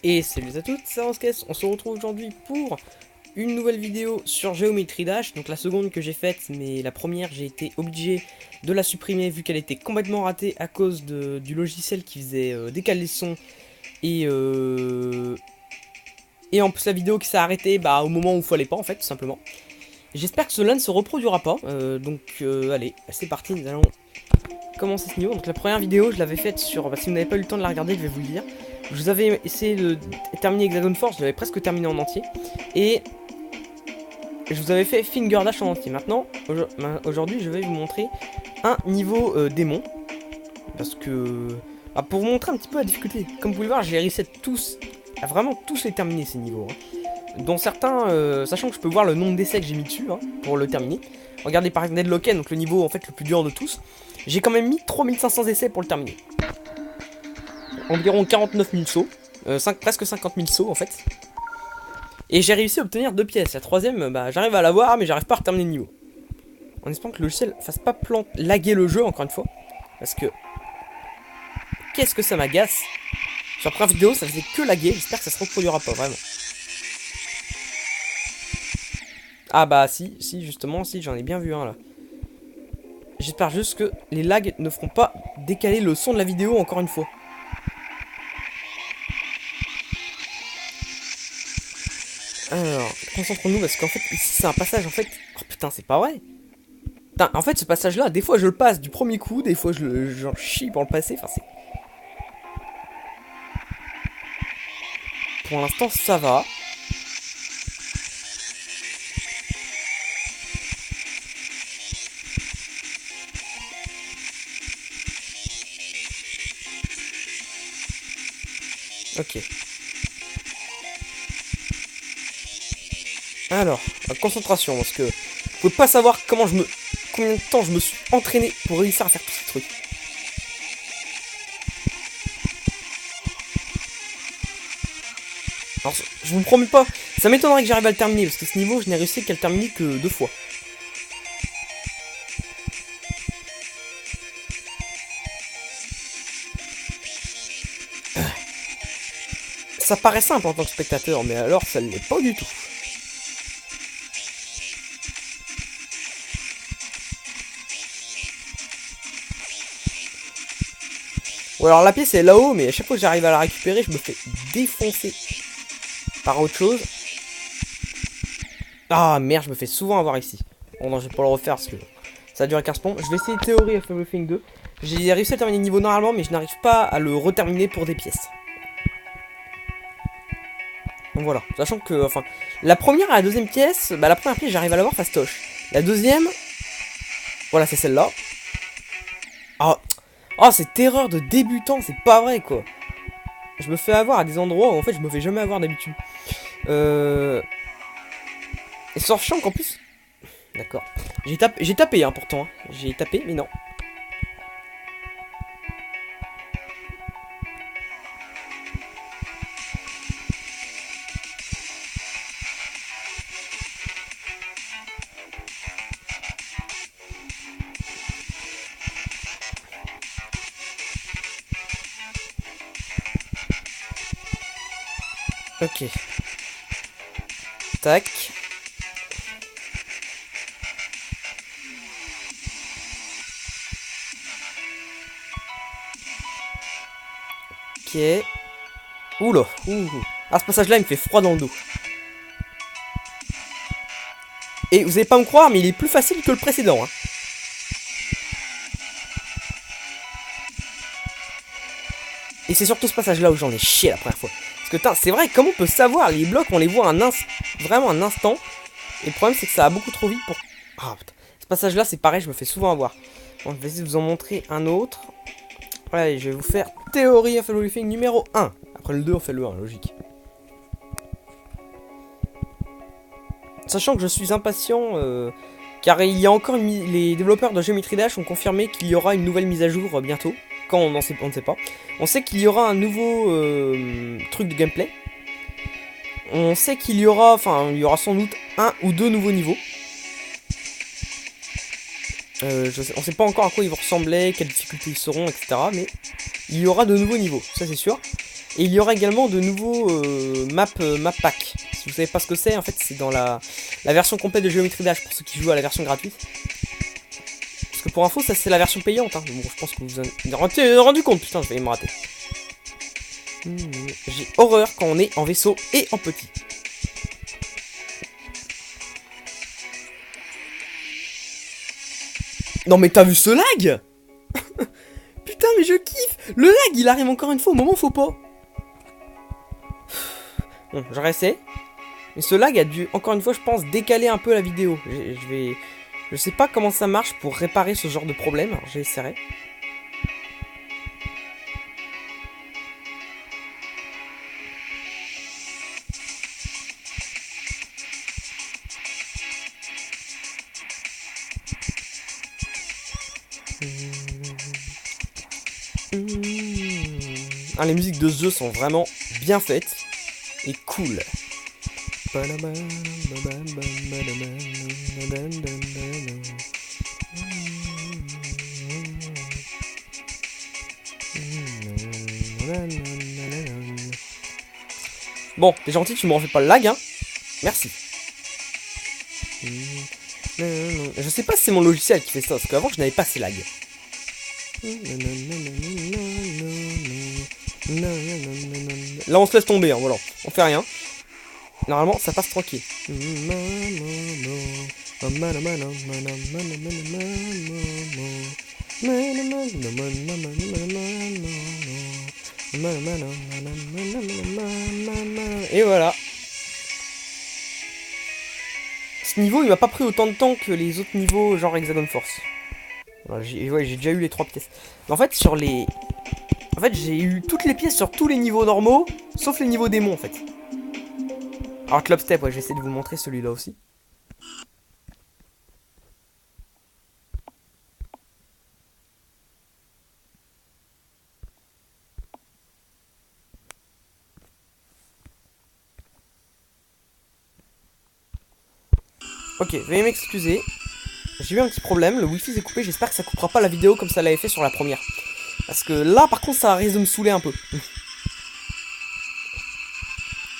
Et salut à toutes, c'est Ranskess. On se retrouve aujourd'hui pour une nouvelle vidéo sur Geometry Dash. Donc la seconde que j'ai faite, mais la première j'ai été obligé de la supprimer vu qu'elle était complètement ratée à cause du logiciel qui faisait décaler le son. Et, euh, et en plus la vidéo qui s'est arrêtée au moment où il fallait pas en fait, tout simplement. J'espère que cela ne se reproduira pas. Allez, c'est parti, nous allons commencer ce niveau. Donc la première vidéo je l'avais faite sur... si vous n'avez pas eu le temps de la regarder, je vais vous le dire. Je vous avais essayé de terminer Hexagon Force, je l'avais presque terminé en entier. Et je vous avais fait Finger Dash en entier. Maintenant, aujourd'hui, je vais vous montrer un niveau démon. Parce que... pour vous montrer un petit peu la difficulté. Comme vous pouvez le voir, j'ai réussi à vraiment tous les terminer ces niveaux. Dont certains, sachant que je peux voir le nombre d'essais que j'ai mis dessus pour le terminer. Regardez par exemple Deadlocken, donc le niveau en fait le plus dur de tous. J'ai quand même mis 3500 essais pour le terminer. Environ 49 000 sauts, presque 50 000 sauts en fait. Et j'ai réussi à obtenir 2 pièces. La troisième, j'arrive à l'avoir, mais j'arrive pas à terminer le niveau. En espérant que le logiciel fasse pas laguer le jeu encore une fois. Parce que... qu'est-ce que ça m'agace. Sur la première vidéo, ça faisait que laguer. J'espère que ça se reproduira pas, vraiment. Ah si, justement, si, j'en ai bien vu un là. J'espère juste que les lags ne feront pas décaler le son de la vidéo encore une fois. Alors, concentrons-nous parce qu'en fait, ici c'est un passage en fait... oh putain, c'est pas vrai. Putain, en fait, ce passage-là, des fois je le passe du premier coup, des fois j'en chie pour le passer. Enfin, c'est... pour l'instant, ça va. Ok. Alors, concentration, parce que... vous pouvez pas savoir combien de temps je me suis entraîné pour réussir à faire tous ces trucs. Alors, je vous promets pas, ça m'étonnerait que j'arrive à le terminer, parce que ce niveau, je n'ai réussi qu'à le terminer que 2 fois. Ça paraît simple en tant que spectateur, mais alors ça ne l'est pas du tout. Ou alors la pièce est là-haut, mais à chaque fois que j'arrive à la récupérer, je me fais défoncer par autre chose. Ah merde, je me fais souvent avoir ici. Bon non, je vais pas le refaire parce que ça a duré 15 plombs. Je vais essayer Theory of Everything 2. J'ai réussi à terminer le niveau normalement, mais je n'arrive pas à le reterminer pour des pièces. Donc voilà, sachant que, enfin, la première et la deuxième pièce, la première pièce j'arrive à l'avoir fastoche. La deuxième, voilà, c'est celle-là. Oh, cette erreur de débutant, c'est pas vrai quoi. Je me fais avoir à des endroits où en fait je me fais jamais avoir d'habitude. Et sachant qu'en plus... d'accord. J'ai tapé pourtant. J'ai tapé, mais non. Ok. Tac. Ok. Oula. Ah, ce passage-là, il me fait froid dans le dos. Et vous allez pas me croire, mais il est plus facile que le précédent. Et c'est surtout ce passage-là où j'en ai chié la première fois. Parce que c'est vrai, comment on peut savoir les blocs, on les voit vraiment un instant. Et le problème, c'est que ça va beaucoup trop vite pour... ah putain. Ce passage-là, c'est pareil, je me fais souvent avoir. Bon, je vais essayer de vous en montrer un autre. Allez, je vais vous faire Theory of Everything numéro 1. Après le 2, on fait le 1, logique. Sachant que je suis impatient, car il y a encore les développeurs de Geometry Dash ont confirmé qu'il y aura une nouvelle mise à jour bientôt. Quand on ne sait pas. On sait qu'il y aura un nouveau truc de gameplay. On sait qu'il y aura, il y aura sans doute un ou deux nouveaux niveaux. On sait pas encore à quoi ils vont ressembler, quelles difficultés ils seront, etc. Mais il y aura de nouveaux niveaux, ça c'est sûr. Et il y aura également de nouveaux map pack. Si vous savez pas ce que c'est, en fait c'est dans la version complète de Geometry Dash pour ceux qui jouent à la version gratuite. Parce que pour info, ça c'est la version payante. Hein. Bon, je pense que vous en avez rendu compte, putain, je vais me rater. J'ai horreur quand on est en vaisseau et en petit. Non mais t'as vu ce lag? Putain mais je kiffe. Le lag il arrive encore une fois au moment où faut pas. Bon, je réessaie. Mais ce lag a dû, encore une fois, je pense, décaler un peu la vidéo. Je sais pas comment ça marche pour réparer ce genre de problème. Alors, j'essaierai. Ah, les musiques de The sont vraiment bien faites et cool. Bon, t'es gentil, tu me refais pas le lag, hein. Merci. Je sais pas si c'est mon logiciel qui fait ça, parce qu'avant je n'avais pas ces lags. Là on se laisse tomber, hein, voilà. On fait rien. Normalement ça passe tranquille. Et voilà. Ce niveau il m'a pas pris autant de temps que les autres niveaux genre Hexagon Force. Voilà, j'ai déjà eu les 3 pièces. Mais en fait sur les... En fait j'ai eu toutes les pièces sur tous les niveaux normaux, sauf les niveaux démons en fait. Alors Club Step, ouais, j'essaie de vous montrer celui-là aussi. Ok, veuillez m'excuser. J'ai eu un petit problème, le wifi s'est coupé, j'espère que ça coupera pas la vidéo comme ça l'avait fait sur la première. Parce que là par contre ça risque de me saouler un peu.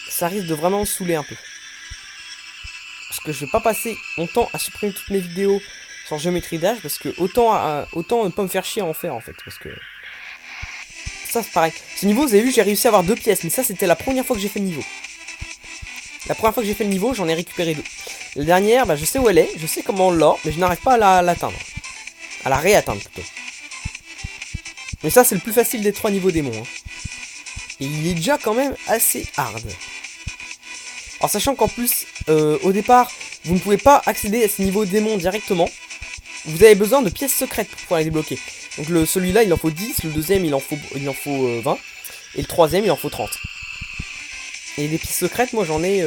Ça risque de vraiment me saouler un peu. Parce que je vais pas passer mon temps à supprimer toutes mes vidéos sur Geometry Dash, parce que autant ne pas me faire chier à en faire en fait. Parce que ça c'est pareil. Ce niveau vous avez vu j'ai réussi à avoir 2 pièces, mais ça c'était la première fois que j'ai fait le niveau. La première fois que j'ai fait le niveau j'en ai récupéré 2. La dernière, bah, je sais où elle est, je sais comment on l'a, mais je n'arrive pas à l'atteindre. À la réatteindre plutôt. Mais ça c'est le plus facile des 3 niveaux démons. Hein. Et il est déjà quand même assez hard. Alors sachant qu'en plus, au départ, vous ne pouvez pas accéder à ce niveau démon directement. Vous avez besoin de pièces secrètes pour pouvoir les débloquer. Donc celui-là il en faut 10, le deuxième il en faut 20, et le troisième il en faut 30. Et des pièces secrètes, moi j'en ai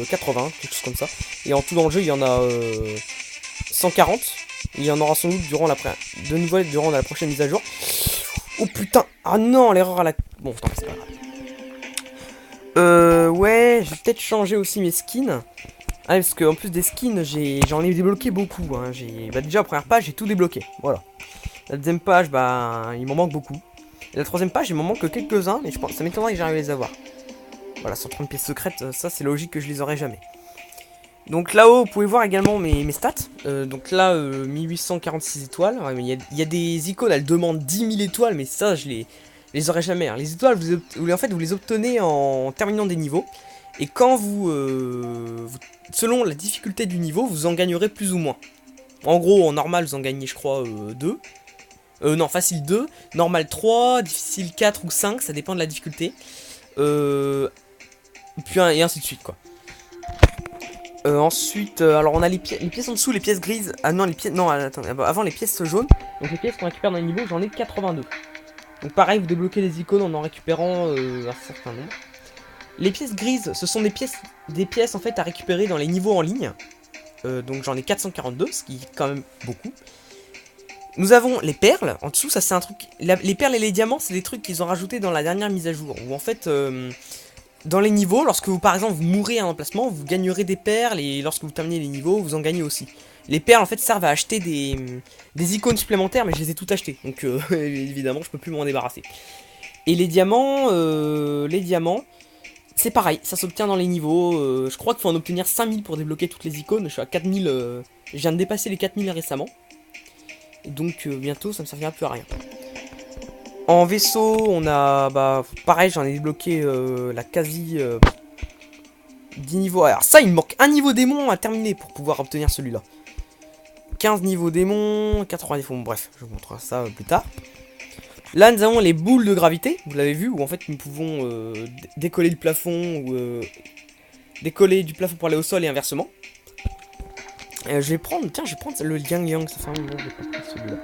80, quelque chose comme ça. Et en tout dans le jeu, il y en a 140. Et il y en aura sans doute de nouvelles durant la prochaine mise à jour. Oh putain! Ah non, l'erreur à la... Bon, tant pis, c'est pas grave. Ouais, j'ai peut-être changé aussi mes skins. Ah, parce qu'en plus des skins, j'en ai débloqué beaucoup. Hein. Bah, déjà, la première page, j'ai tout débloqué. Voilà. La deuxième page, bah, il m'en manque beaucoup. Et la troisième page, il m'en manque que quelques-uns, mais je pense, ça m'étonnerait que j'arrive à les avoir. Voilà, 130 pièces secrètes, ça c'est logique que je les aurai jamais. Donc là-haut, vous pouvez voir également mes stats. Donc là, 1846 étoiles. Ouais, il y a des icônes, elles demandent 10 000 étoiles, mais ça, je les aurai jamais. Hein. Les étoiles, en fait, vous les obtenez en terminant des niveaux. Et quand selon la difficulté du niveau, vous en gagnerez plus ou moins. En gros, en normal, vous en gagnez, je crois, 2. Non, facile 2. Normal 3, difficile 4 ou 5, ça dépend de la difficulté. Puis et ainsi de suite quoi. Ensuite, alors on a les pièces en dessous, les pièces grises. Ah non, les pièces. Non, attendez, avant les pièces jaunes. Donc les pièces qu'on récupère dans les niveaux, j'en ai 82. Donc pareil, vous débloquez les icônes en récupérant un certain nombre. Les pièces grises, ce sont des pièces en fait à récupérer dans les niveaux en ligne. Donc j'en ai 442, ce qui est quand même beaucoup. Nous avons les perles, en dessous, ça c'est un truc... Les perles et les diamants, c'est des trucs qu'ils ont rajoutés dans la dernière mise à jour. Où en fait, dans les niveaux, lorsque vous par exemple vous mourrez à un emplacement, vous gagnerez des perles. Et lorsque vous terminez les niveaux, vous en gagnez aussi. Les perles en fait servent à acheter des icônes supplémentaires, mais je les ai toutes achetées. Donc évidemment, je peux plus m'en débarrasser. Et les diamants, c'est pareil, ça s'obtient dans les niveaux. Je crois qu'il faut en obtenir 5000 pour débloquer toutes les icônes. Je suis à 4000, je viens de dépasser les 4000 récemment. Et donc bientôt ça ne servira plus à rien. En vaisseau, on a, bah pareil, j'en ai débloqué la quasi 10 niveaux. Alors ça, il me manque un niveau démon à terminer pour pouvoir obtenir celui-là. 15 niveaux démons, 80 défauts, bref, je vous montrerai ça plus tard. Là, nous avons les boules de gravité, vous l'avez vu, où en fait nous pouvons décoller du plafond ou décoller du plafond pour aller au sol et inversement. Je vais prendre, tiens, je vais prendre le Yang Yang, ça fait un moment que j'ai pas pris celui-là.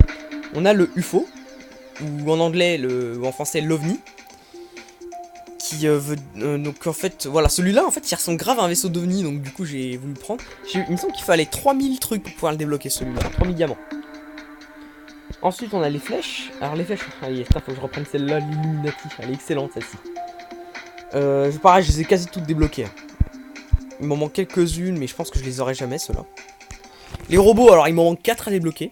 On a le UFO, ou en anglais, ou en français, l'OVNI. Qui veut, donc en fait, voilà, celui-là, en fait, il ressemble grave à un vaisseau d'OVNI, donc du coup, j'ai voulu le prendre. Il me semble qu'il fallait 3000 trucs pour pouvoir le débloquer, celui-là, 3000 diamants. Ensuite, on a les flèches. Alors, les flèches, ah, faut que je reprenne celle-là, l'Illuminati. Elle est excellente, celle-ci. Pareil, je les ai quasi toutes débloquées. Il m'en manque quelques-unes, mais je pense que je les aurai jamais, ceux-là. Les robots, alors, il m'en manque 4 à débloquer.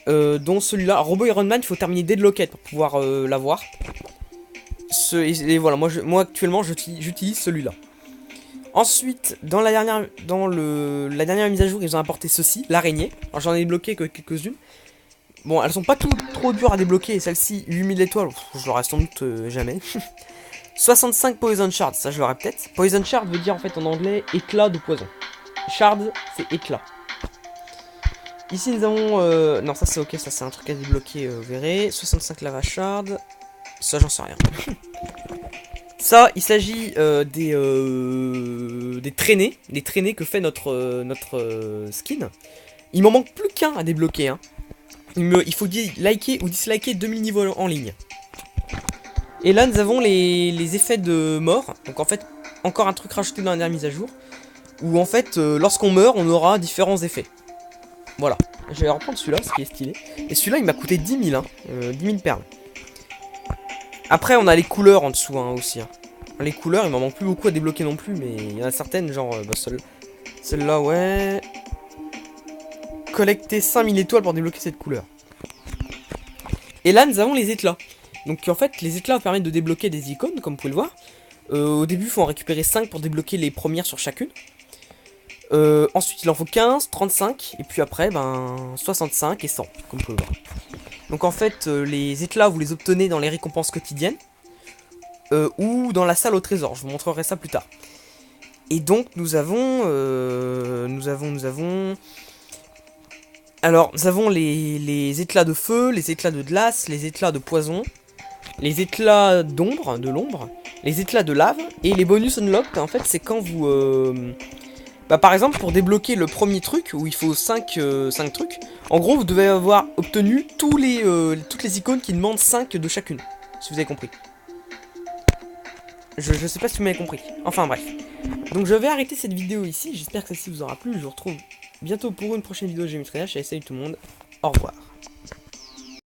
Dont celui-là. Robot Iron Man, il faut terminer Deadlocked pour pouvoir l'avoir. Et voilà, moi actuellement, j'utilise celui-là. Ensuite, dans la dernière mise à jour, ils ont apporté ceci, l'araignée. Alors, j'en ai débloqué que quelques-unes. Bon, elles sont pas trop dures à débloquer. Celle-ci, 8000 étoiles, je l'aurai sans doute jamais. 65 Poison Shards, ça je l'aurai peut-être. Poison Shard veut dire en fait en anglais éclat de poison. Shard, c'est éclat. Ici nous avons... non, ça c'est ok, ça c'est un truc à débloquer, vous verrez. 65 Lava Shard. Ça, j'en sais rien. Ça, il s'agit des traînées que fait notre skin. Il m'en manque plus qu'un à débloquer. Hein. Il faut liker ou disliker 2000 niveaux en ligne. Et là, nous avons les effets de mort. Donc en fait, encore un truc rajouté dans la dernière mise à jour. Où en fait, lorsqu'on meurt, on aura différents effets. Voilà. Je vais reprendre celui-là, ce qui est stylé. Et celui-là, il m'a coûté 10 000, hein, 10 000 perles. Après, on a les couleurs en dessous, hein, aussi. Hein. Les couleurs, il m'en manque plus beaucoup à débloquer non plus, mais il y en a certaines, genre bah, celle-là, ouais. Collecter 5000 étoiles pour débloquer cette couleur. Et là, nous avons les éclats. Donc en fait, les éclats permettent de débloquer des icônes, comme vous pouvez le voir. Au début, il faut en récupérer 5 pour débloquer les premières sur chacune. Ensuite, il en faut 15, 35, et puis après, ben 65 et 100, comme vous pouvez le voir. Donc en fait, les éclats, vous les obtenez dans les récompenses quotidiennes. Ou dans la salle au trésor, je vous montrerai ça plus tard. Et donc nous avons alors nous avons les éclats de feu, les éclats de glace, les éclats de poison, les éclats d'ombre, les éclats de lave, et les bonus unlocked, en fait c'est quand vous bah, par exemple pour débloquer le premier truc où il faut 5 trucs, en gros vous devez avoir obtenu toutes les icônes qui demandent 5 de chacune, si vous avez compris. Je sais pas si vous m'avez compris. Enfin bref. Donc je vais arrêter cette vidéo ici. J'espère que celle-ci vous aura plu. Je vous retrouve bientôt pour une prochaine vidéo de Geometry Dash. Et salut tout le monde. Au revoir.